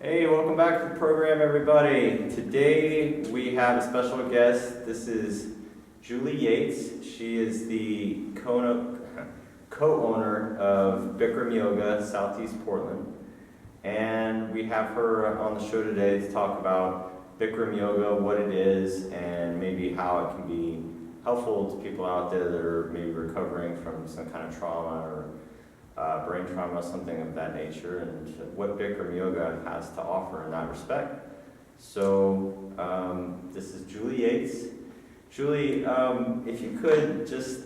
Hey, welcome back to the program, everybody. Today we have a special guest. This is Julie Yates. She is the co-owner of Bikram Yoga, Southeast Portland. And we have her on the show today to talk about Bikram Yoga, what it is, and maybe how it can be helpful to people out there that are maybe recovering from some kind of trauma or brain trauma, something of that nature, and what Bikram Yoga has to offer in that respect. So this is Julie Yates. Julie, if you could just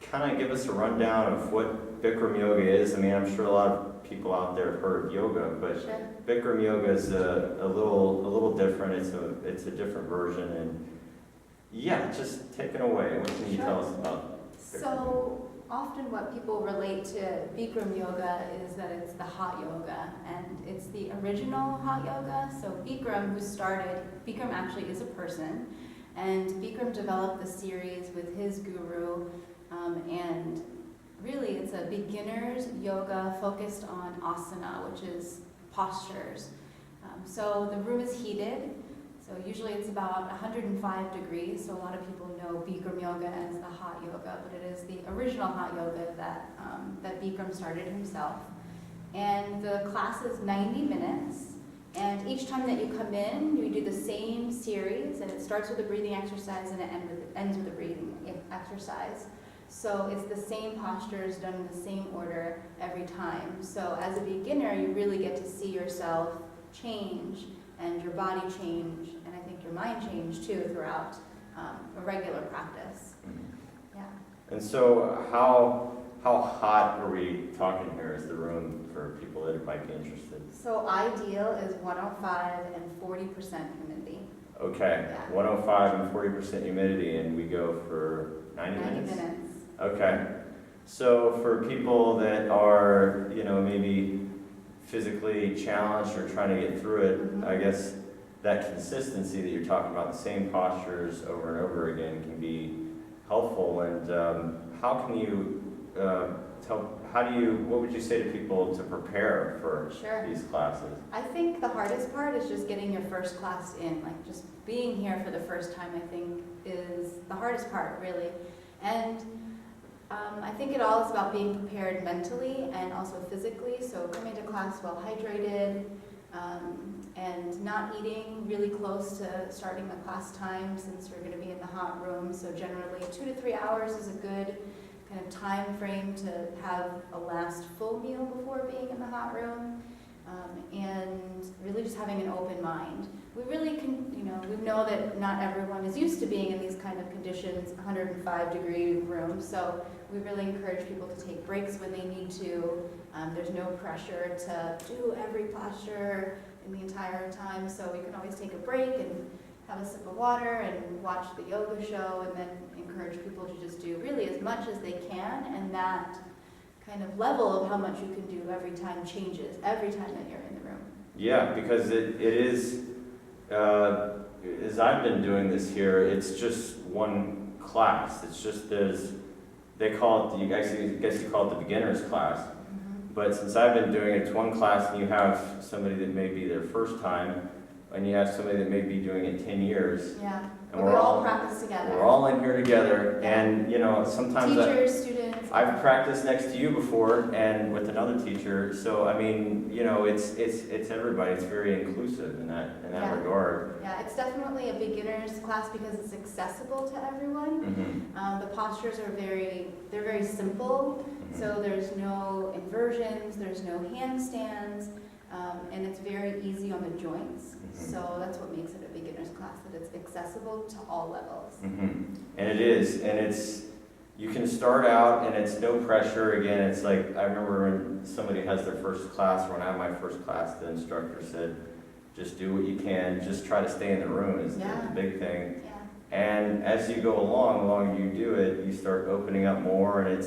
kind of give us a rundown of what Bikram Yoga is. I mean, I'm sure a lot of people out there have heard of yoga, but Sure. Bikram Yoga is a little different. It's a different version, and yeah, just take it away. What can you Sure. tell us about Bikram? So often what people relate to Bikram yoga is that it's the hot yoga, and it's the original hot yoga. So Bikram, who started, Bikram actually is a person, and Bikram developed the series with his guru, and really it's a beginner's yoga focused on asana, which is postures. So the room is heated. So usually it's about 105 degrees, so a lot of people know Bikram yoga as the hot yoga, but it is the original hot yoga that Bikram started himself. And the class is 90 minutes, and each time that you come in, you do the same series, and it starts with a breathing exercise and it ends with a breathing exercise. So it's the same postures done in the same order every time. So as a beginner, you really get to see yourself change and your body change, and I think your mind change too throughout a regular practice. Yeah. And so how hot are we talking here as the room for people that might be interested? So ideal is 105 and 40% humidity. Okay, Yeah. 105 and 40% humidity, and we go for 90 minutes? Okay. So for people that are, maybe physically challenged or trying to get through it, Mhm. I guess that consistency that you're talking about, the same postures over and over again, can be helpful. And how can you what would you say to people to prepare for Sure. these classes? I think the hardest part is just getting your first class in, like just being here for the first time, I think is the hardest part, really. And I think it all is about being prepared mentally and also physically, so coming to class well hydrated, and not eating really close to starting the class time since we're going to be in the hot room. So generally 2 to 3 hours is a good kind of time frame to have a last full meal before being in the hot room, and really just having an open mind. We really can, we know that not everyone is used to being in these kind of conditions, 105-degree rooms, so we really encourage people to take breaks when they need to. There's no pressure to do every posture in the entire time, so we can always take a break and have a sip of water and watch the yoga show, and then encourage people to just do really as much as they can, and that kind of level of how much you can do every time changes every time that you're in the room. Yeah, because it is, as I've been doing this here, it's just one class. It's just they call it, I guess you call it the beginner's class. But since I've been doing it, it's one class, and you have somebody that may be their first time, and you have somebody that may be doing it 10 years. Yeah, And but we all practice together. We're all in here together, Yeah. and sometimes Teachers, students. I've practiced next to you before and with another teacher, so I mean, it's everybody. It's very inclusive in that Yeah. regard. Yeah, it's definitely a beginner's class because it's accessible to everyone. Mm-hmm. The postures are they're very simple, so there's no inversions, there's no handstands, and it's very easy on the joints. So that's what makes it a beginner's class, that it's accessible to all levels. Mm-hmm. And it is, and you can start out and it's no pressure. Again, it's like, I remember when somebody has their first class, when I had my first class, the instructor said, just do what you can, just try to stay in the room is the big thing. Yeah. And as you go along, the longer you do it, you start opening up more, and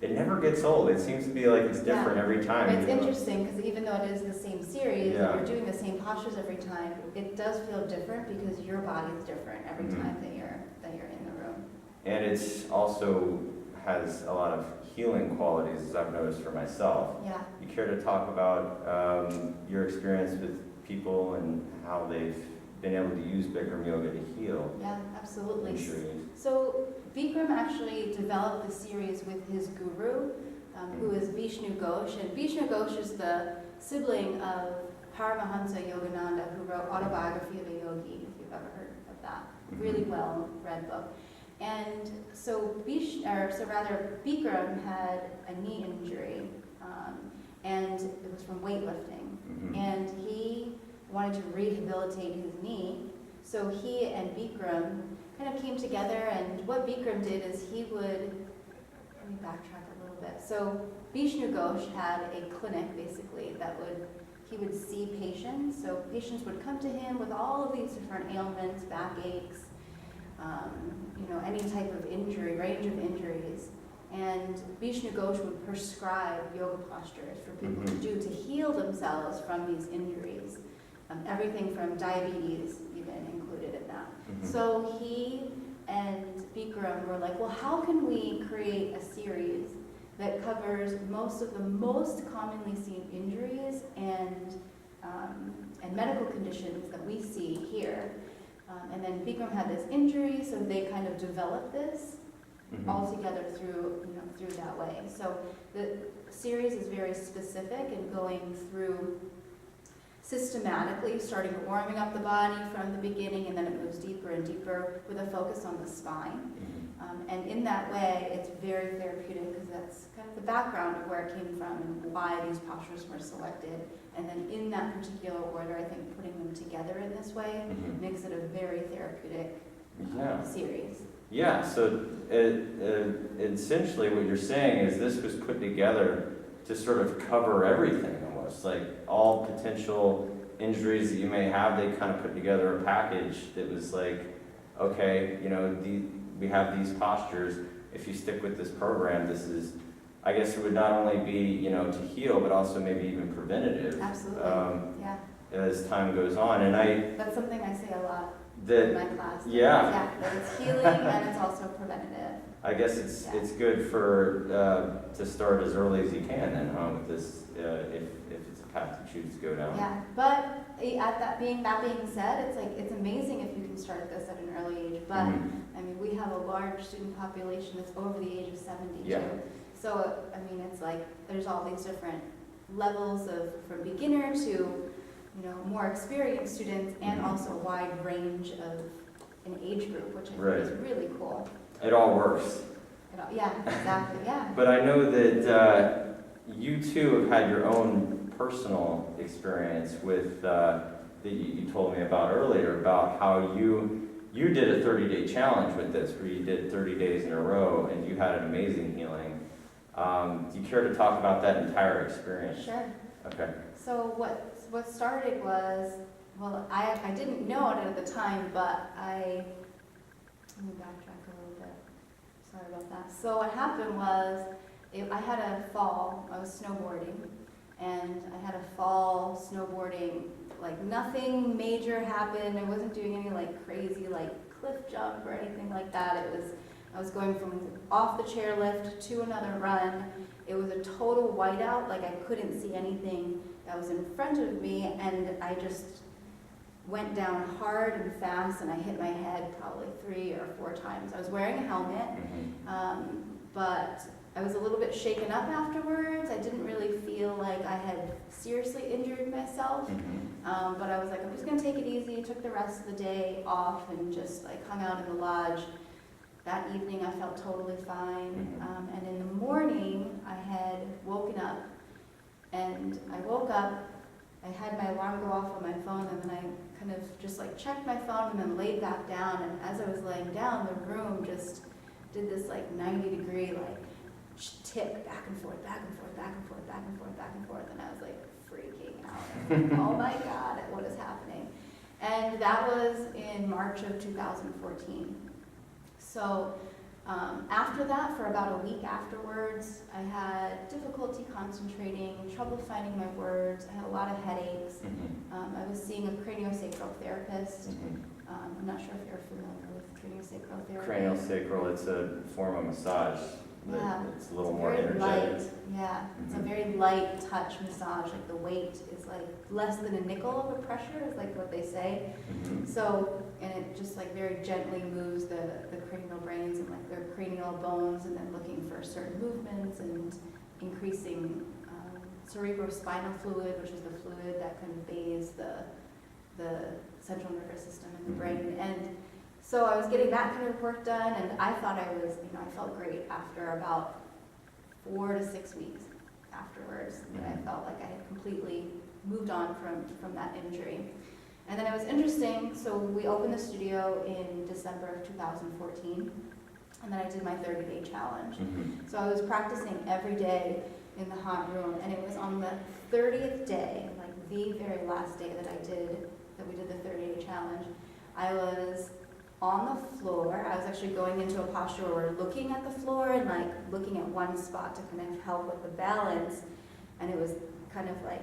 it never gets old. It seems to be like it's different every time. It's interesting because even though it is the same series Yeah. and you're doing the same postures every time, it does feel different because your body is different every time that you're in the room. And it's also has a lot of healing qualities, as I've noticed for myself. Yeah. You care to talk about your experience with people and how they've been able to use Bikram yoga to heal Yeah, absolutely. injuries? So Bikram actually developed the series with his guru, who is Vishnu Ghosh. And Vishnu Ghosh is the sibling of Paramahansa Yogananda, who wrote Autobiography of a Yogi, if you've ever heard of that. Really well-read book. And so Bikram had a knee injury, and it was from weightlifting. And he wanted to rehabilitate his knee, so he and Bikram kind of came together, and what Bikram did is he would, let me backtrack a little bit. So Vishnu Ghosh had a clinic, basically, he would see patients. So patients would come to him with all of these different ailments, backaches, any type of injury, range of injuries. And Vishnu Ghosh would prescribe yoga postures for people to do to heal themselves from these injuries. Everything from diabetes even included in that. So he and Bikram were like, well, how can we create a series that covers most of the most commonly seen injuries and medical conditions that we see here? And then Bikram had this injury, so they kind of developed this all together through that way. So the series is very specific and going through systematically, starting warming up the body from the beginning, and then it moves deeper and deeper with a focus on the spine. And in that way, it's very therapeutic because that's kind of the background of where it came from and why these postures were selected. And then in that particular order, I think putting them together in this way makes it a very therapeutic series. Yeah, so essentially what you're saying is this was put together to sort of cover everything almost, like all potential injuries that you may have, they kind of put together a package that was like, okay, we have these postures. If you stick with this program, this is, I guess it would not only be, to heal, but also maybe even preventative. Absolutely, yeah. As time goes on. And that's something I say a lot that, in my class. Yeah. Yeah, that it's healing and it's also preventative. I guess it's good for to start as early as you can then, with this, if it's a path you choose to go down. Yeah, but that being said, it's amazing if you can start this at an early age. But I mean, we have a large student population that's over the age of 72. Yeah. So I mean, it's like there's all these different levels from beginner to more experienced students, and also a wide range of an age group, which I think is really cool. It all works. Yeah, exactly, yeah. But I know that you too have had your own personal experience with that you told me about earlier, about how you did a 30-day challenge with this, where you did 30 days in a row, and you had an amazing healing. Do you care to talk about that entire experience? Sure. Okay. So what started was, well, I didn't know it at the time, but let me backtrack a little bit. Sorry about that. So what happened was, I had a fall. I was snowboarding, and I had a fall snowboarding. Like nothing major happened. I wasn't doing any crazy cliff jump or anything like that. I was going from off the chairlift to another run. It was a total whiteout. I couldn't see anything that was in front of me, and I just went down hard and fast, and I hit my head probably 3 or 4 times. I was wearing a helmet, but I was a little bit shaken up afterwards. I didn't really feel like I had seriously injured myself, but I was like, I'm just gonna take it easy. Took the rest of the day off and just hung out in the lodge. That evening I felt totally fine, and in the morning I had woken up, and I woke up, I had my alarm go off on my phone, and then I kind of just checked my phone and then laid back down, and as I was laying down, the room just did this 90-degree tick back and forth, back and forth, back and forth, back and forth, back and forth, and I was freaking out. Oh my God, what is happening? And that was in March of 2014. So after that, for about a week afterwards, I had difficulty concentrating, trouble finding my words. I had a lot of headaches. I was seeing a craniosacral therapist. I'm not sure if you're familiar with craniosacral therapy. Craniosacral, it's a form of massage. Yeah. It's a little It's more very energetic. light. Yeah, it's a Mhm. very light touch massage. Like the weight is like less than a nickel of a pressure is like what they say. Mhm. So, and it just like very gently moves the cranial brains and like their cranial bones, and then looking for certain movements and increasing cerebrospinal fluid, which is the fluid that conveys the central nervous system in the Mhm. brain. And so I was getting that kind of work done, and I thought I was, I felt great after about 4 to 6 weeks afterwards. That I felt like I had completely moved on from that injury. And then it was interesting, so we opened the studio in December of 2014, and then I did my 30-day challenge. Mhm. So I was practicing every day in the hot room, and it was on the 30th day, like the very last day that we did the 30-day challenge. I was on the floor. I was actually going into a posture where we're looking at the floor and like looking at one spot to kind of help with the balance, and it was kind of like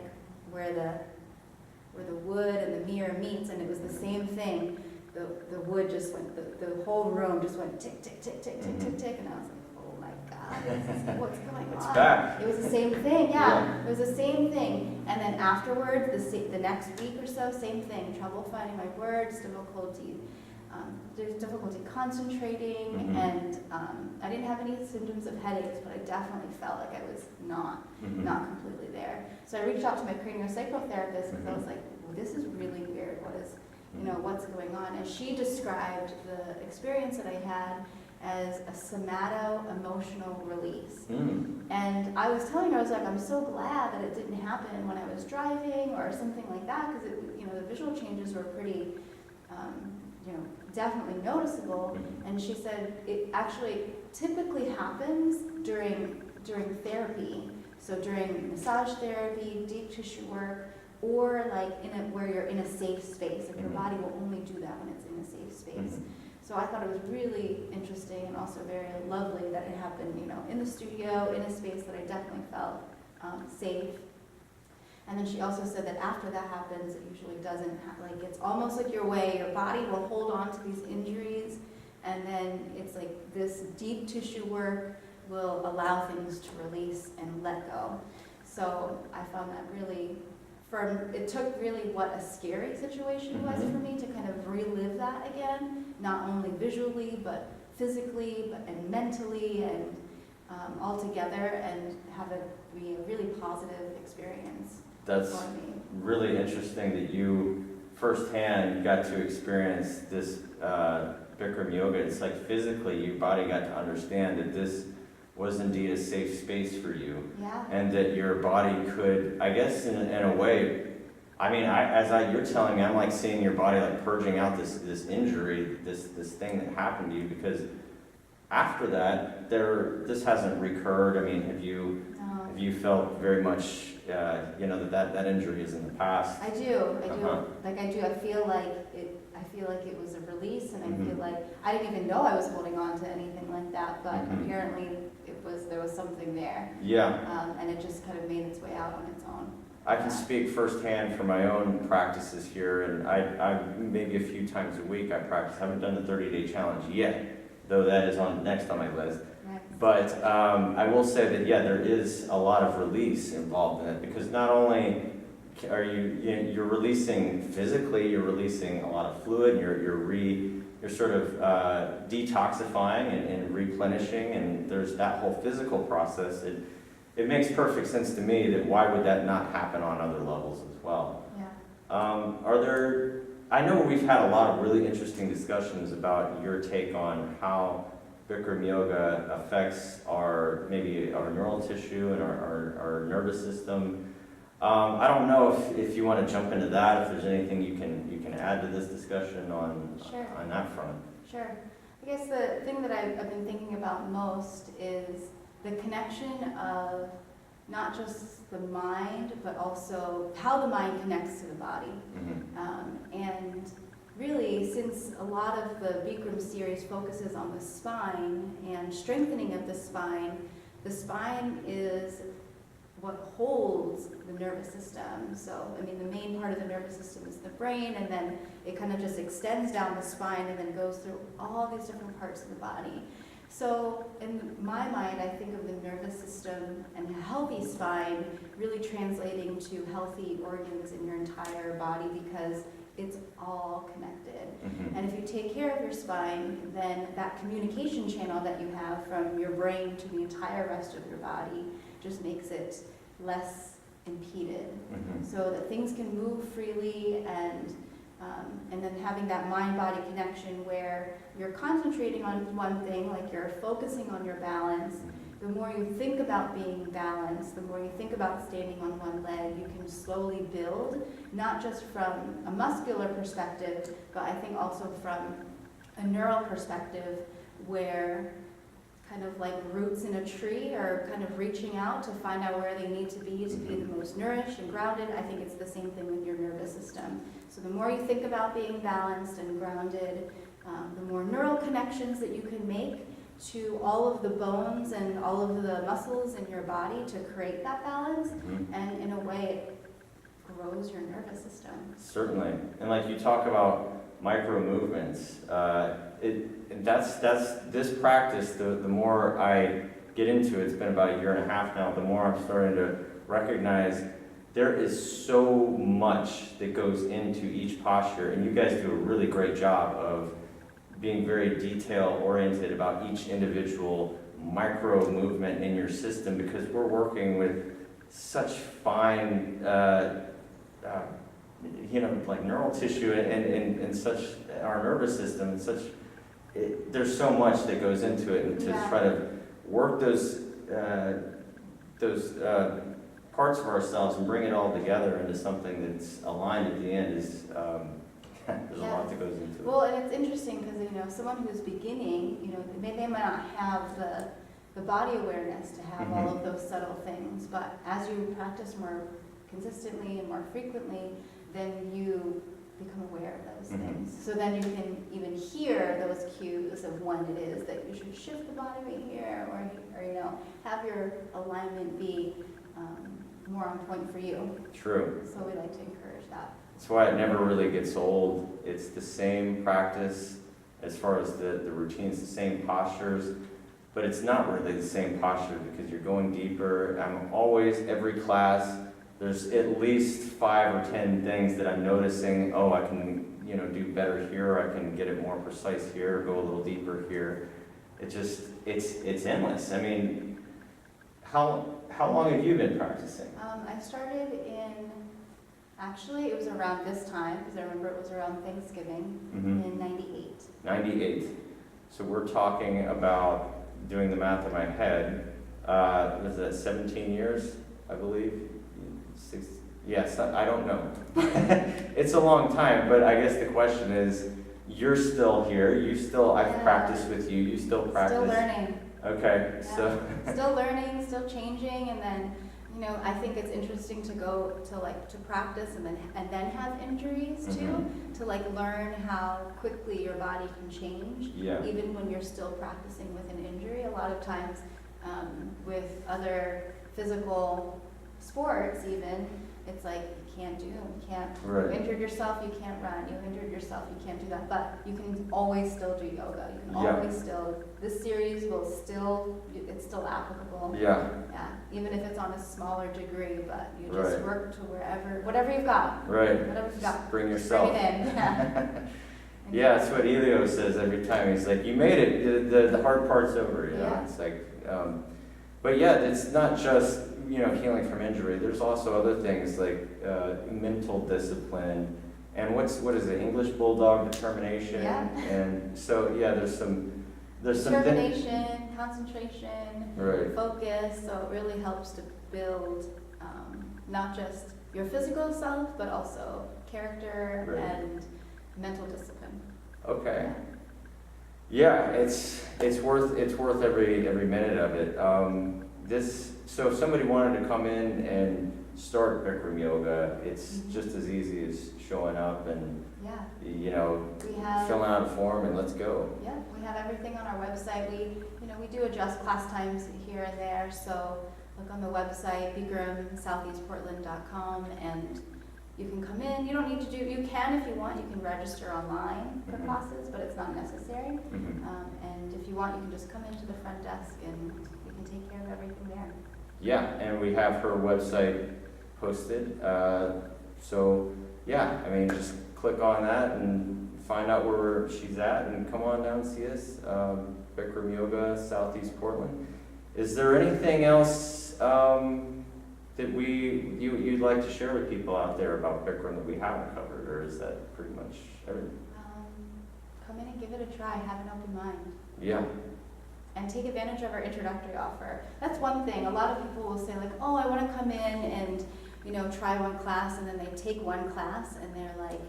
where the wood and the mirror meets, and it was the same thing. The wood just went, the whole room just went tick, tick, tick, tick, tick, tick, tick, and I was like, oh my God, what's going on? It's back. It was the same thing, yeah. It was the same thing. And then afterwards, the next week or so, same thing. Trouble finding my words, there's difficulty concentrating, Mhm. and I didn't have any symptoms of headaches, but I definitely felt like I was not completely there. So I reached out to my craniosacral-therapist because I was like, well, this is really weird. What's going on? And she described the experience that I had as a somato-emotional release. Mm. And I was telling her, I was like, I'm so glad that it didn't happen when I was driving or something like that, because the visual changes were pretty, definitely noticeable. And she said it actually typically happens during therapy. So during massage therapy, deep tissue work, or like where you're in a safe space. Like your body will only do that when it's in a safe space. So I thought it was really interesting and also very lovely that it happened, in the studio, in a space that I definitely felt safe. And then she also said that after that happens, it usually doesn't, it's almost like your body will hold on to these injuries, and then it's like this deep tissue work will allow things to release and let go. So I found that really, it took really what a scary situation was for me to kind of relive that again, not only visually, but physically, and mentally, and all together, and have it be a really positive experience. That's really interesting that you firsthand got to experience this Bikram yoga. It's like physically your body got to understand that this was indeed a safe space for you. Yeah. And that your body could, I guess in a way, you're telling me, I'm like seeing your body like purging out this injury, this thing that happened to you, because after that, this hasn't recurred. Have you felt very much, that injury is in the past? I do. Uh-huh. I feel like it was a release, and I feel like I didn't even know I was holding on to anything like that, but apparently there was something there. Yeah. And it just kind of made its way out on its own. I can speak firsthand from my own practices here, and I maybe a few times a week I practice. I haven't done the 30-day challenge yet, though that is next on my list. Right. But I will say that, there is a lot of release involved in it, because not only are you're releasing physically, you're releasing a lot of fluid, you're sort of detoxifying and replenishing, and there's that whole physical process. It makes perfect sense to me that why would that not happen on other levels as well? Yeah. I know we've had a lot of really interesting discussions about your take on how Bikram yoga affects our neural tissue and our nervous system. I don't know if you want to jump into that, if there's anything you can add to this discussion on that front. Sure. I guess the thing that I've been thinking about most is the connection of not just the mind, but also how the mind connects to the body. And really, since a lot of the Bikram series focuses on the spine and strengthening of the spine is what holds the nervous system. So, the main part of the nervous system is the brain, and then it kind of just extends down the spine and then goes through all these different parts of the body. So in my mind, I think of the nervous system and a healthy spine really translating to healthy organs in your entire body because it's all connected. Mhm. And if you take care of your spine, then that communication channel that you have from your brain to the entire rest of your body just makes it less impeded, Mhm. so that things can move freely, and then having that mind-body connection where you're concentrating on one thing, like you're focusing on your balance. The more you think about being balanced, the more you think about standing on one leg, you can slowly build, not just from a muscular perspective, but I think also from a neural perspective, where kind of like roots in a tree are kind of reaching out to find out where they need to be the most nourished and grounded. I think it's the same thing with your nervous system. So the more you think about being balanced and grounded, the more neural connections that you can make to all of the bones and all of the muscles in your body to create that balance. Mhm. And in a way, it grows your nervous system. Certainly, and like you talk about micro movements, that's this practice. The more I get into it, it's been about a year and a half now. The more I'm starting to recognize there is so much that goes into each posture, and you guys do a really great job of being very detail oriented about each individual micro movement in your system, because we're working with such fine, like neural tissue and such our nervous system, and such. There's so much that goes into it, and to Yeah. try to work those parts of ourselves and bring it all together into something that's aligned at the end is there's a lot that goes into it. Well, and it's interesting because, someone who's beginning, they might not have the body awareness to have all of those subtle things, but as you practice more consistently and more frequently, then you become aware of those things. So then you can even hear those cues of when it is that you should shift the body weight here, or have your alignment be more on point for you. True. So we like to encourage that. That's why it never really gets old. It's the same practice as far as the routines, the same postures, but it's not really the same posture because you're going deeper. I'm always, every class, there's at least 5 or 10 things that I'm noticing. Oh, I can, do better here. I can get it more precise here, go a little deeper here. It's endless. I mean, how long have you been practicing? I started actually it was around this time, because I remember it was around Thanksgiving in 98. 98. So we're talking about, doing the math in my head, was that 17 years, I believe? Yes, I don't know. It's a long time, but I guess the question is, you're still here, I've practiced with you, you still practice? Still learning. Okay, Yeah. so. Still learning, still changing, and then, I think it's interesting to go to practice and then have injuries too, to learn how quickly your body can change, Yeah. even when you're still practicing with an injury. A lot of times, with other physical sports even, it's like you can't, Right. you injured yourself, you can't run, you injured yourself, you can't do that, but you can always still do yoga, you can Yeah. always still, this series it's still applicable. Yeah, Yeah, even if it's on a smaller degree, but you just Right. work to whatever you've got, right. whatever you've got, Just bring bring yourself. it in, yeah. Yeah, that's what Elio says every time. He's like, you made it, the hard part's over, Yeah. It's like, but yeah, it's not just, healing from injury. There's also other things like mental discipline, and what is it, English Bulldog determination? Yeah. And so, yeah, there's some Determination, concentration, Right. focus, so it really helps to build not just your physical self, but also character Right. and mental discipline. Okay. Yeah, it's worth every minute of it. So if somebody wanted to come in and start Bikram yoga, it's just as easy as showing up and Yeah, we have. filling out a form and let's go. Yeah, we have everything on our website. We do adjust class times here and there, so look on the website, bikramsoutheastportland.com, and you can come in, you don't need to do, you can if you want, you can register online for Mhm. classes, but it's not necessary. Mhm. And if you want, you can just come into the front desk and we can take care of everything there. Yeah, and we have her website posted, so, yeah, I mean, just click on that and find out where she's at and come on down and see us, Bikram Yoga, Southeast Portland. Is there anything else, that you'd like to share with people out there about Bikram that we haven't covered, or is that pretty much everything? Come in and give it a try, have an open mind. Yeah, And take advantage of our introductory offer. That's one thing. A lot of people will say like, oh, I want to come in and, try one class, and then they take one class and they're like,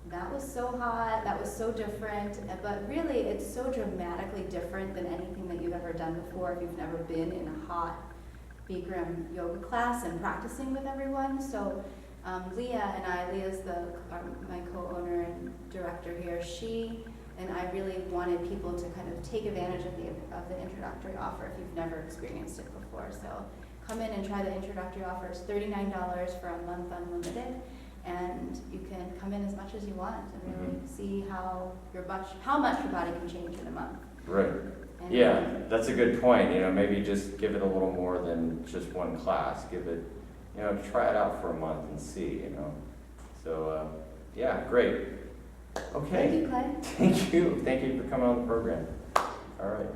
that was so hot, that was so different. But really, it's so dramatically different than anything that you've ever done before if you've never been in a hot Bikram yoga class and practicing with everyone. So Leah and I, Leah's my co-owner and director here, she and I really wanted people to kind of take advantage of the introductory offer if you've never experienced it before. So come in and try the introductory offer. It's $39 for a month unlimited, and you can come in as much as you want and really see how much your body can change in a month. right. And Yeah, that's a good point, maybe just give it a little more than just one class, give it, try it out for a month and see, So, yeah, great. Okay. Thank you, Clay. Thank you for coming on the program. All right.